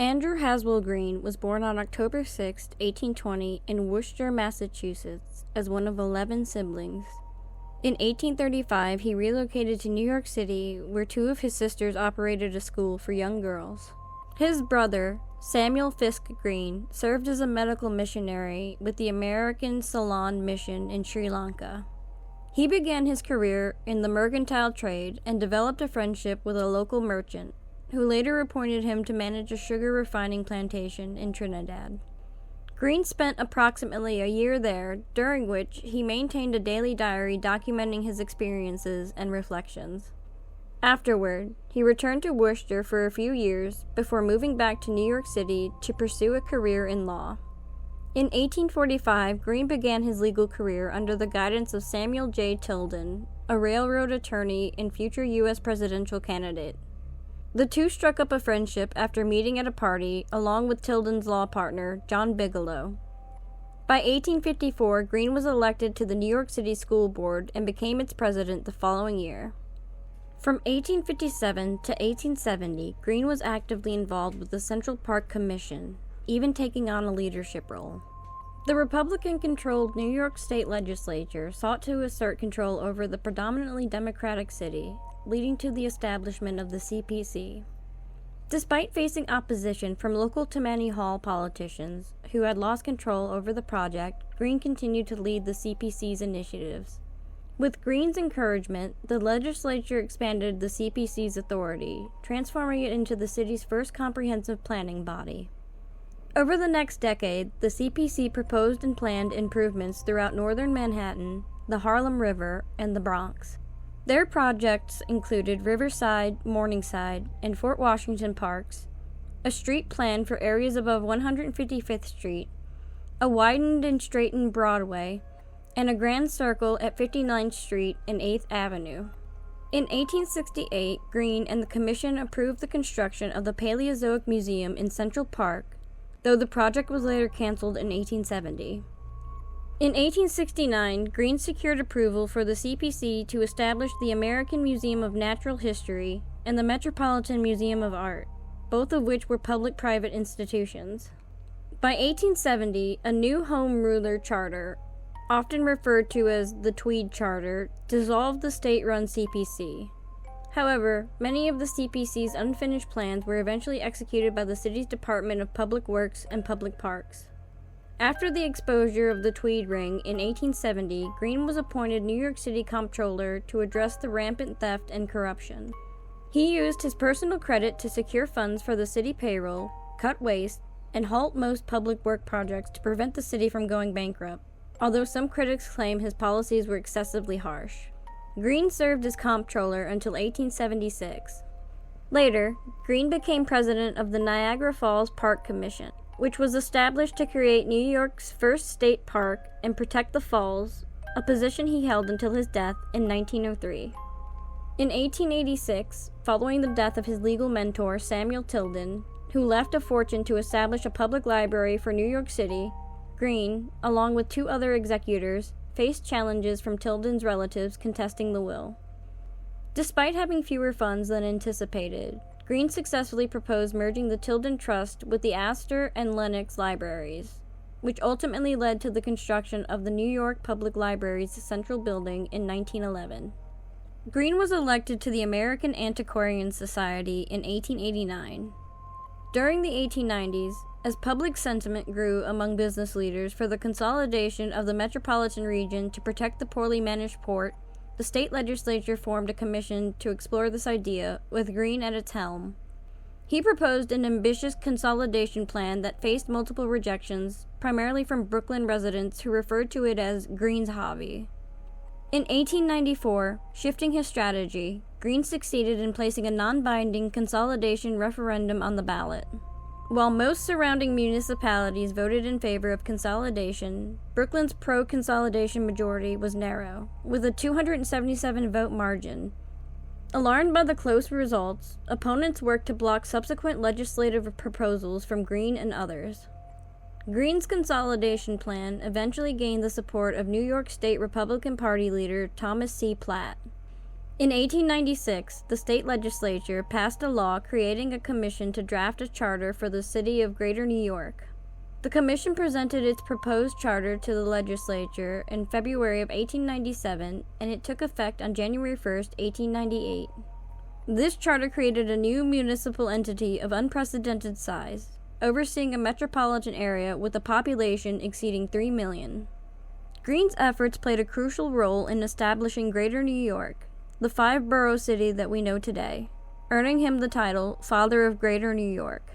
Andrew Haswell Green was born on October 6, 1820, in Worcester, Massachusetts, as one of 11 siblings. In 1835, he relocated to New York City, where two of his sisters operated a school for young girls. His brother, Samuel Fisk Green, served as a medical missionary with the American Ceylon Mission in Sri Lanka. He began his career in the mercantile trade and developed a friendship with a local merchant, who later appointed him to manage a sugar refining plantation in Trinidad. Green spent approximately a year there, during which he maintained a daily diary documenting his experiences and reflections. Afterward, he returned to Worcester for a few years before moving back to New York City to pursue a career in law. In 1845, Green began his legal career under the guidance of Samuel J. Tilden, a railroad attorney and future U.S. presidential candidate. The two struck up a friendship after meeting at a party, along with Tilden's law partner, John Bigelow. By 1854, Green was elected to the New York City School Board and became its president the following year. From 1857 to 1870, Green was actively involved with the Central Park Commission, even taking on a leadership role. The Republican-controlled New York State Legislature sought to assert control over the predominantly Democratic city, leading to the establishment of the CPC. Despite facing opposition from local Tammany Hall politicians who had lost control over the project, Green continued to lead the CPC's initiatives. With Green's encouragement, the legislature expanded the CPC's authority, transforming it into the city's first comprehensive planning body. Over the next decade, the CPC proposed and planned improvements throughout northern Manhattan, the Harlem River, and the Bronx. Their projects included Riverside, Morningside, and Fort Washington parks, a street plan for areas above 155th Street, a widened and straightened Broadway, and a grand circle at 59th Street and 8th Avenue. In 1868, Green and the Commission approved the construction of the Paleozoic Museum in Central Park, though the project was later canceled in 1870. In 1869, Green secured approval for the CPC to establish the American Museum of Natural History and the Metropolitan Museum of Art, both of which were public-private institutions. By 1870, a new Home Ruler Charter, often referred to as the Tweed Charter, dissolved the state-run CPC. However, many of the CPC's unfinished plans were eventually executed by the city's Department of Public Works and Public Parks. After the exposure of the Tweed Ring in 1870, Green was appointed New York City Comptroller to address the rampant theft and corruption. He used his personal credit to secure funds for the city payroll, cut waste, and halt most public work projects to prevent the city from going bankrupt, although some critics claim his policies were excessively harsh. Green served as comptroller until 1876. Later, Green became president of the Niagara Falls Park Commission, which was established to create New York's first state park and protect the falls, a position he held until his death in 1903. In 1886, following the death of his legal mentor Samuel Tilden, who left a fortune to establish a public library for New York City, Green, along with two other executors, faced challenges from Tilden's relatives contesting the will. Despite having fewer funds than anticipated, Green successfully proposed merging the Tilden Trust with the Astor and Lenox libraries, which ultimately led to the construction of the New York Public Library's Central Building in 1911. Green was elected to the American Antiquarian Society in 1889. During the 1890s, as public sentiment grew among business leaders for the consolidation of the metropolitan region to protect the poorly managed port, the state legislature formed a commission to explore this idea, with Green at its helm. He proposed an ambitious consolidation plan that faced multiple rejections, primarily from Brooklyn residents who referred to it as Green's hobby. In 1894, shifting his strategy, Green succeeded in placing a non-binding consolidation referendum on the ballot. While most surrounding municipalities voted in favor of consolidation, Brooklyn's pro-consolidation majority was narrow, with a 277-vote margin. Alarmed by the close results, opponents worked to block subsequent legislative proposals from Green and others. Green's consolidation plan eventually gained the support of New York State Republican Party leader Thomas C. Platt. In 1896, the state legislature passed a law creating a commission to draft a charter for the city of Greater New York. The commission presented its proposed charter to the legislature in February of 1897, and it took effect on January 1st, 1898. This charter created a new municipal entity of unprecedented size, overseeing a metropolitan area with a population exceeding 3 million. Greene's efforts played a crucial role in establishing Greater New York, the five-borough city that we know today, earning him the title Father of Greater New York.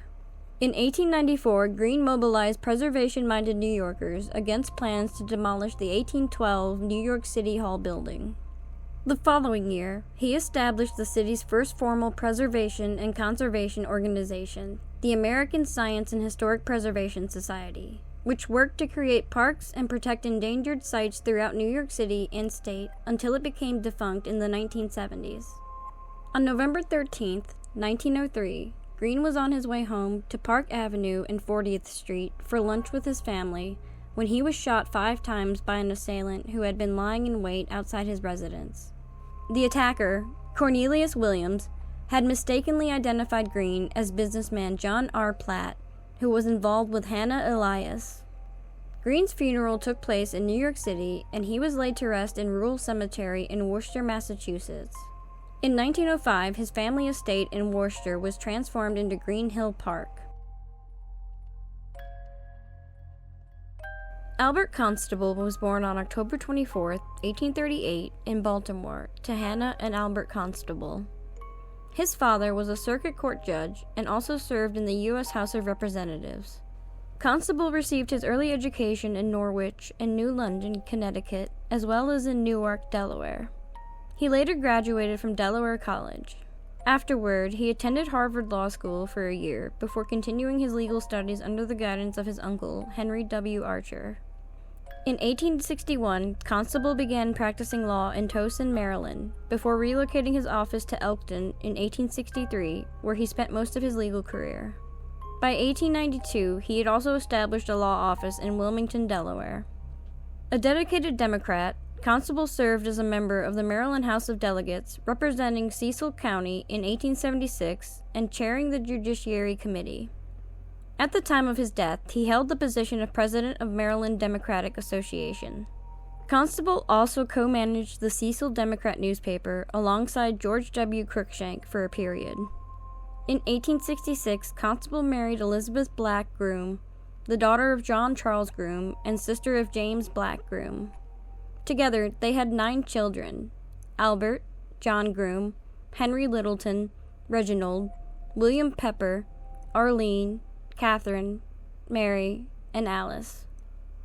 In 1894, Greene mobilized preservation-minded New Yorkers against plans to demolish the 1812 New York City Hall building. The following year, he established the city's first formal preservation and conservation organization, the American Science and Historic Preservation Society, which worked to create parks and protect endangered sites throughout New York City and state until it became defunct in the 1970s. On November 13, 1903, Greene was on his way home to Park Avenue and 40th Street for lunch with his family when he was shot 5 times by an assailant who had been lying in wait outside his residence. The attacker, Cornelius Williams, had mistakenly identified Greene as businessman John R. Platt, who was involved with Hannah Elias. Greene's funeral took place in New York City, and he was laid to rest in Rural Cemetery in Worcester, Massachusetts. In 1905, his family estate in Worcester was transformed into Green Hill Park. Albert Constable was born on October 24, 1838, in Baltimore, to Hannah and Albert Constable. His father was a circuit court judge and also served in the U.S. House of Representatives. Constable received his early education in Norwich and New London, Connecticut, as well as in Newark, Delaware. He later graduated from Delaware College. Afterward, he attended Harvard Law School for a year before continuing his legal studies under the guidance of his uncle, Henry W. Archer. In 1861, Constable began practicing law in Towson, Maryland, before relocating his office to Elkton in 1863, where he spent most of his legal career. By 1892, he had also established a law office in Wilmington, Delaware. A dedicated Democrat, Constable served as a member of the Maryland House of Delegates, representing Cecil County in 1876 and chairing the Judiciary Committee. At the time of his death, he held the position of president of Maryland Democratic Association. Constable also co-managed the Cecil Democrat newspaper alongside George W. Cruikshank for a period. In 1866, Constable married Elizabeth Black Groom, the daughter of John Charles Groom and sister of James Black Groom. Together, they had 9 children: Albert, John Groom, Henry Littleton, Reginald, William Pepper, Arlene, Catherine, Mary, and Alice.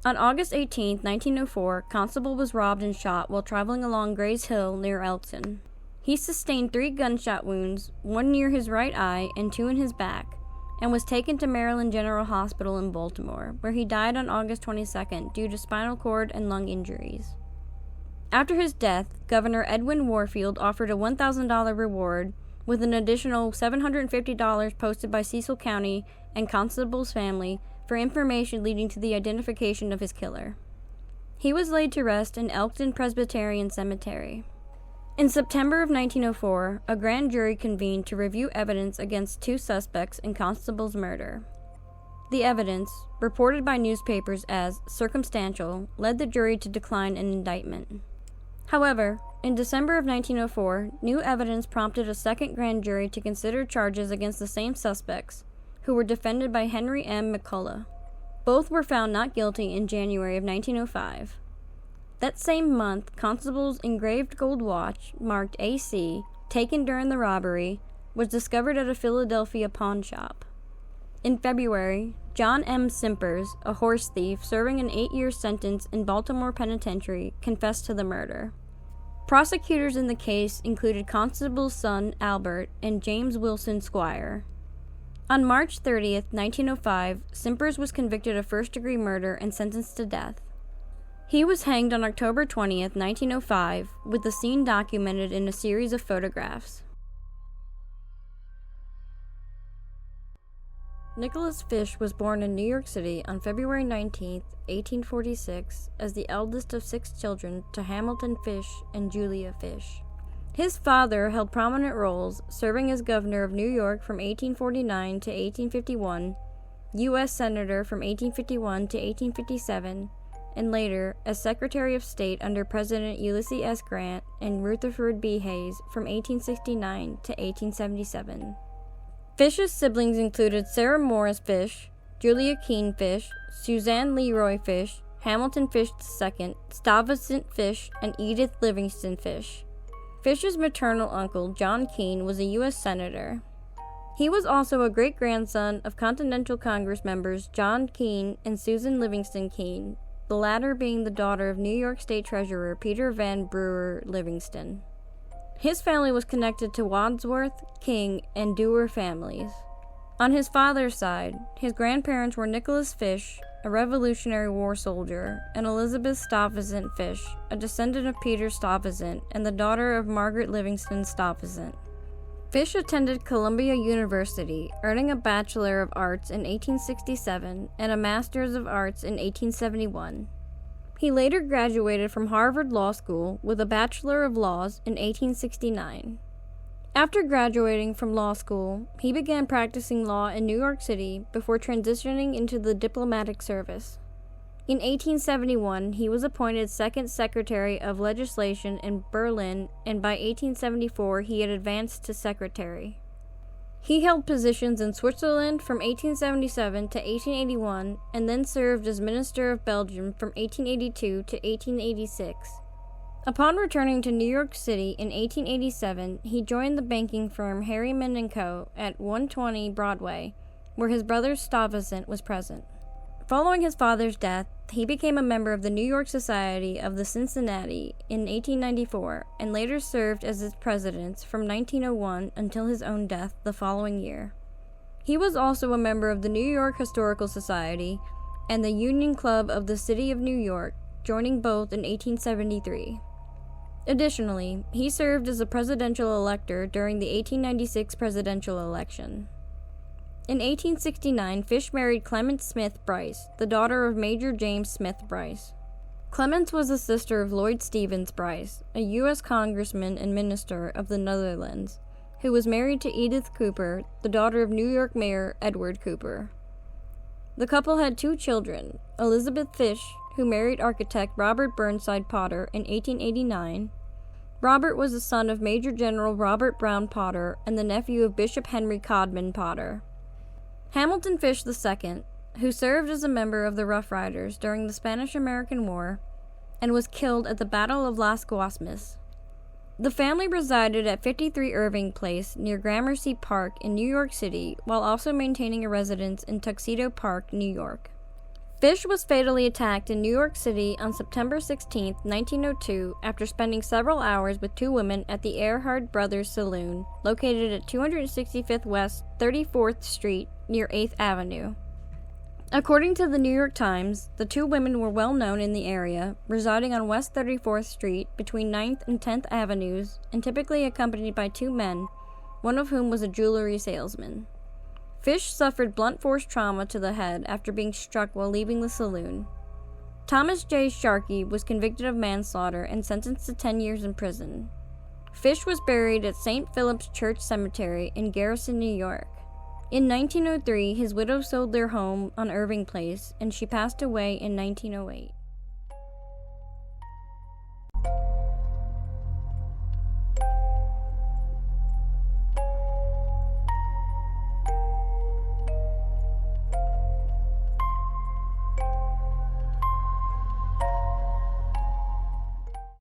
On August 18, 1904, Constable was robbed and shot while traveling along Gray's Hill near Elkton. He sustained 3 gunshot wounds, 1 near his right eye and 2 in his back, and was taken to Maryland General Hospital in Baltimore, where he died on August 22 due to spinal cord and lung injuries. After his death, Governor Edwin Warfield offered a $1,000 reward, with an additional $750 posted by Cecil County and Constable's family for information leading to the identification of his killer. He was laid to rest in Elkton Presbyterian Cemetery. In September of 1904, a grand jury convened to review evidence against 2 suspects in Constable's murder. The evidence, reported by newspapers as circumstantial, led the jury to decline an indictment. However, in December of 1904, new evidence prompted a second grand jury to consider charges against the same suspects, who were defended by Henry M. McCullough. Both were found not guilty in January of 1905. That same month, Constable's engraved gold watch, marked AC, taken during the robbery, was discovered at a Philadelphia pawn shop. In February, John M. Simpers, a horse thief serving an 8-year sentence in Baltimore Penitentiary, confessed to the murder. Prosecutors in the case included Constable's son, Albert, and James Wilson Squire. On March 30, 1905, Simpers was convicted of first-degree murder and sentenced to death. He was hanged on October 20, 1905, with the scene documented in a series of photographs. Nicholas Fish was born in New York City on February 19, 1846, as the eldest of 6 children to Hamilton Fish and Julia Fish. His father held prominent roles, serving as governor of New York from 1849 to 1851, U.S. Senator from 1851 to 1857, and later as Secretary of State under President Ulysses S. Grant and Rutherford B. Hayes from 1869 to 1877. Fish's siblings included Sarah Morris Fish, Julia Keene Fish, Suzanne Leroy Fish, Hamilton Fish II, Stuyvesant Fish, and Edith Livingston Fish. Fish's maternal uncle, John Keene, was a U.S. Senator. He was also a great-grandson of Continental Congress members John Keene and Susan Livingston Keene, the latter being the daughter of New York State Treasurer Peter Van Brewer Livingston. His family was connected to Wadsworth, King, and Dewar families. On his father's side, his grandparents were Nicholas Fish, a Revolutionary War soldier, and Elizabeth Stuyvesant Fish, a descendant of Peter Stuyvesant and the daughter of Margaret Livingston Stuyvesant. Fish attended Columbia University, earning a Bachelor of Arts in 1867 and a Master's of Arts in 1871. He later graduated from Harvard Law School with a Bachelor of Laws in 1869. After graduating from law school, he began practicing law in New York City before transitioning into the diplomatic service. In 1871, he was appointed Second Secretary of Legislation in Berlin, and by 1874 he had advanced to Secretary. He held positions in Switzerland from 1877 to 1881, and then served as Minister of Belgium from 1882 to 1886. Upon returning to New York City in 1887, he joined the banking firm Harriman & Co. at 120 Broadway, where his brother Stuyvesant was present. Following his father's death, he became a member of the New York Society of the Cincinnati in 1894, and later served as its president from 1901 until his own death the following year. He was also a member of the New York Historical Society and the Union Club of the City of New York, joining both in 1873. Additionally, he served as a presidential elector during the 1896 presidential election. In 1869, Fish married Clemence Smith Bryce, the daughter of Major James Smith Bryce. Clemence was the sister of Lloyd Stevens Bryce, a U.S. congressman and minister of the Netherlands, who was married to Edith Cooper, the daughter of New York Mayor Edward Cooper. The couple had 2 children, Elizabeth Fish, who married architect Robert Burnside Potter in 1889. Robert was the son of Major General Robert Brown Potter and the nephew of Bishop Henry Codman Potter. Hamilton Fish II, who served as a member of the Rough Riders during the Spanish-American War and was killed at the Battle of Las Guasmas. The family resided at 53 Irving Place near Gramercy Park in New York City, while also maintaining a residence in Tuxedo Park, New York. Fish was fatally attacked in New York City on September 16, 1902, after spending several hours with 2 women at the Earhart Brothers Saloon, located at 265th West 34th Street near 8th Avenue. According to the New York Times, the 2 women were well known in the area, residing on West 34th Street between 9th and 10th Avenues, and typically accompanied by 2 men, one of whom was a jewelry salesman. Fish suffered blunt force trauma to the head after being struck while leaving the saloon. Thomas J. Sharkey was convicted of manslaughter and sentenced to 10 years in prison. Fish was buried at St. Philip's Church Cemetery in Garrison, New York. In 1903, his widow sold their home on Irving Place, and she passed away in 1908.